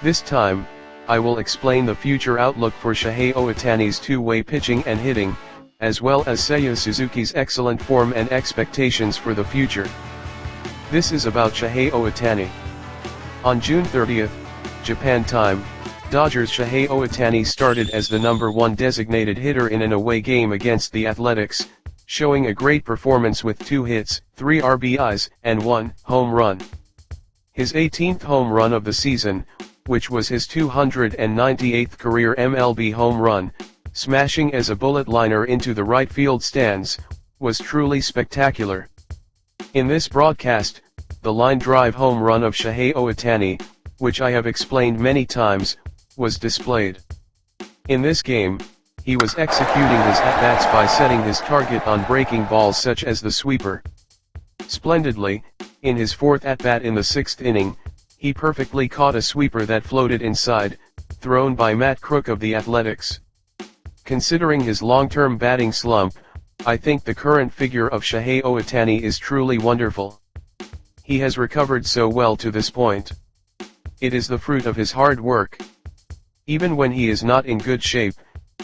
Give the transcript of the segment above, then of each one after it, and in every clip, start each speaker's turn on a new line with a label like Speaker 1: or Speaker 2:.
Speaker 1: This time, I will explain the future outlook for Shohei Ohtani's two-way pitching and hitting, as well as Seiya Suzuki's excellent form and expectations for the future. This is about Shohei Ohtani. On June 30th, Japan time, Dodgers' Shohei Ohtani started as the number 1 designated hitter in an away game against the Athletics, showing a great performance with 2 hits, 3 RBIs, and 1 home run. His 18th home run of the season, which was his 298th career MLB home run, smashing as a bullet liner into the right field stands, was truly spectacular. In this broadcast, the line drive home run of Shohei Ohtani, which I have explained many times, was displayed. In this game, he was executing his at-bats by setting his target on breaking balls such as the sweeper. Splendidly, in his 4th at-bat in the 6th inning, he perfectly caught a sweeper that floated inside, thrown by Matt Crook of the Athletics. Considering his long-term batting slump, I think the current figure of Shohei Ohtani is truly wonderful. He has recovered so well to this point. It is the fruit of his hard work. Even when he is not in good shape,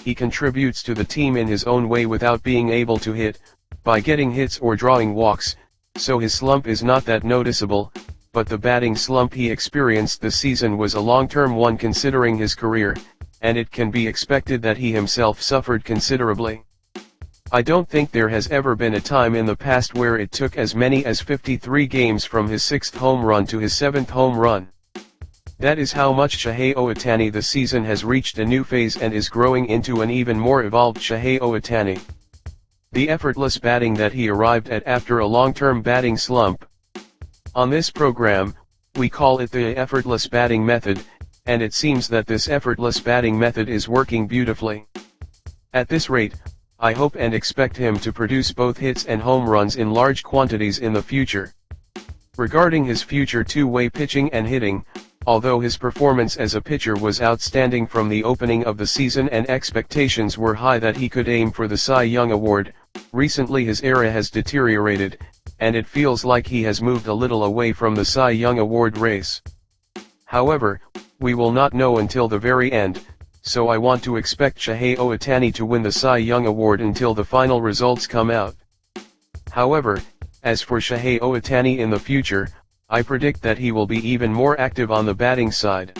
Speaker 1: he contributes to the team in his own way without being able to hit, by getting hits or drawing walks, so his slump is not that noticeable, but the batting slump he experienced this season was a long-term one considering his career, and it can be expected that he himself suffered considerably. I don't think there has ever been a time in the past where it took as many as 53 games from his 6th home run to his 7th home run. That is how much Shohei Ohtani this season has reached a new phase and is growing into an even more evolved Shohei Ohtani. The effortless batting that he arrived at after a long-term batting slump. On this program, we call it the effortless batting method, and it seems that this effortless batting method is working beautifully. At this rate, I hope and expect him to produce both hits and home runs in large quantities in the future. Regarding his future two-way pitching and hitting, although his performance as a pitcher was outstanding from the opening of the season and expectations were high that he could aim for the Cy Young Award, recently his era has deteriorated, and it feels like he has moved a little away from the Cy Young Award race. However, we will not know until the very end, so I want to expect Shohei Ohtani to win the Cy Young Award until the final results come out. However, as for Shohei Ohtani in the future, I predict that he will be even more active on the batting side.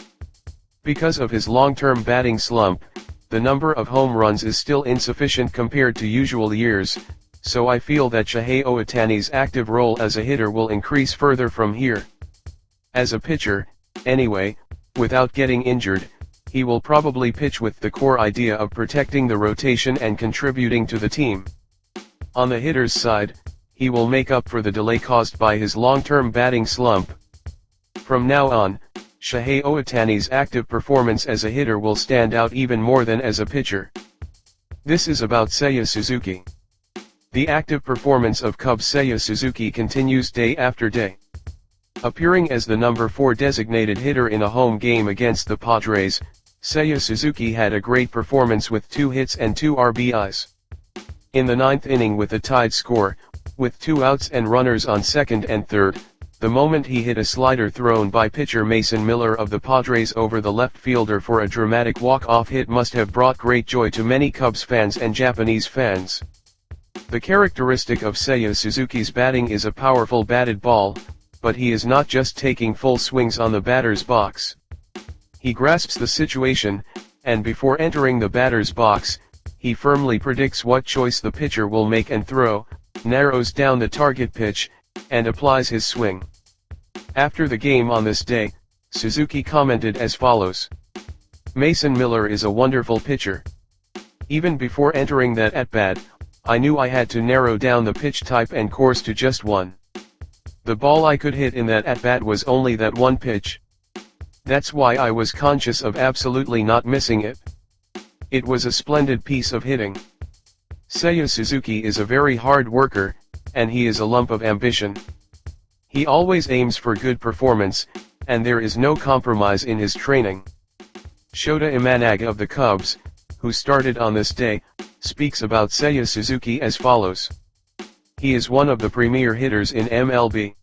Speaker 1: Because of his long-term batting slump, the number of home runs is still insufficient compared to usual years, so I feel that Shohei Ohtani's active role as a hitter will increase further from here. As a pitcher, anyway, without getting injured, he will probably pitch with the core idea of protecting the rotation and contributing to the team. On the hitter's side, he will make up for the delay caused by his long-term batting slump. From now on, Shohei Ohtani's active performance as a hitter will stand out even more than as a pitcher. This is about Seiya Suzuki. The active performance of Cubs Seiya Suzuki continues day after day. Appearing as the number 4 designated hitter in a home game against the Padres, Seiya Suzuki had a great performance with 2 hits and 2 RBIs. In the 9th inning with a tied score, with 2 outs and runners on second and third, the moment he hit a slider thrown by pitcher Mason Miller of the Padres over the left fielder for a dramatic walk-off hit must have brought great joy to many Cubs fans and Japanese fans. The characteristic of Seiya Suzuki's batting is a powerful batted ball, but he is not just taking full swings on the batter's box. He grasps the situation, and before entering the batter's box, he firmly predicts what choice the pitcher will make and throw, narrows down the target pitch, and applies his swing. After the game on this day, Suzuki commented as follows: "Mason Miller is a wonderful pitcher. Even before entering that at-bat, I knew I had to narrow down the pitch type and course to just one. The ball I could hit in that at-bat was only that one pitch. That's why I was conscious of absolutely not missing it. It was a splendid piece of hitting." Seiya Suzuki is a very hard worker, and he is a lump of ambition. He always aims for good performance, and there is no compromise in his training. Shota Imanaga of the Cubs, who started on this day, speaks about Seiya Suzuki as follows: "He is one of the premier hitters in MLB.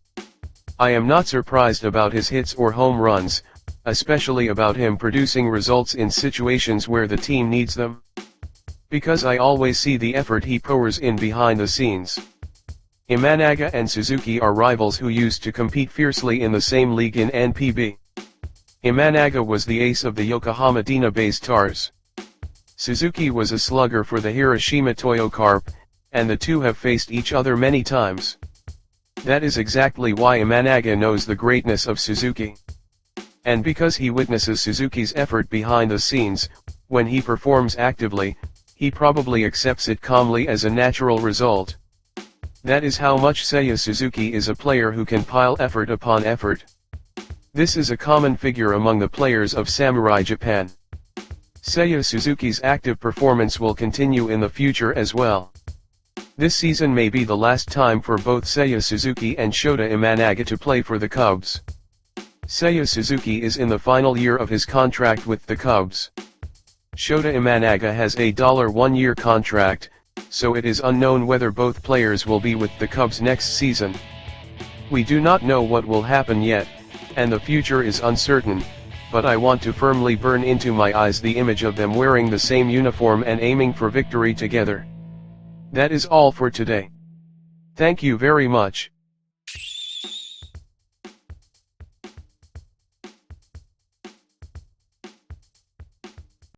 Speaker 1: I am not surprised about his hits or home runs, especially about him producing results in situations where the team needs them. Because I always see the effort he pours in behind the scenes. Imanaga and Suzuki are rivals who used to compete fiercely in the same league in NPB. Imanaga was the ace of the Yokohama DeNA-based Stars. Suzuki was a slugger for the Hiroshima Toyo Carp, and the two have faced each other many times. That is exactly why Imanaga knows the greatness of Suzuki. And because he witnesses Suzuki's effort behind the scenes, when he performs actively, he probably accepts it calmly as a natural result. That is how much Seiya Suzuki is a player who can pile effort upon effort. This is a common figure among the players of Samurai Japan. Seiya Suzuki's active performance will continue in the future as well. This season may be the last time for both Seiya Suzuki and Shota Imanaga to play for the Cubs. Seiya Suzuki is in the final year of his contract with the Cubs. Shota Imanaga has a $1-year contract, so it is unknown whether both players will be with the Cubs next season. We do not know what will happen yet, and the future is uncertain, but I want to firmly burn into my eyes the image of them wearing the same uniform and aiming for victory together. That is all for today. Thank you very much.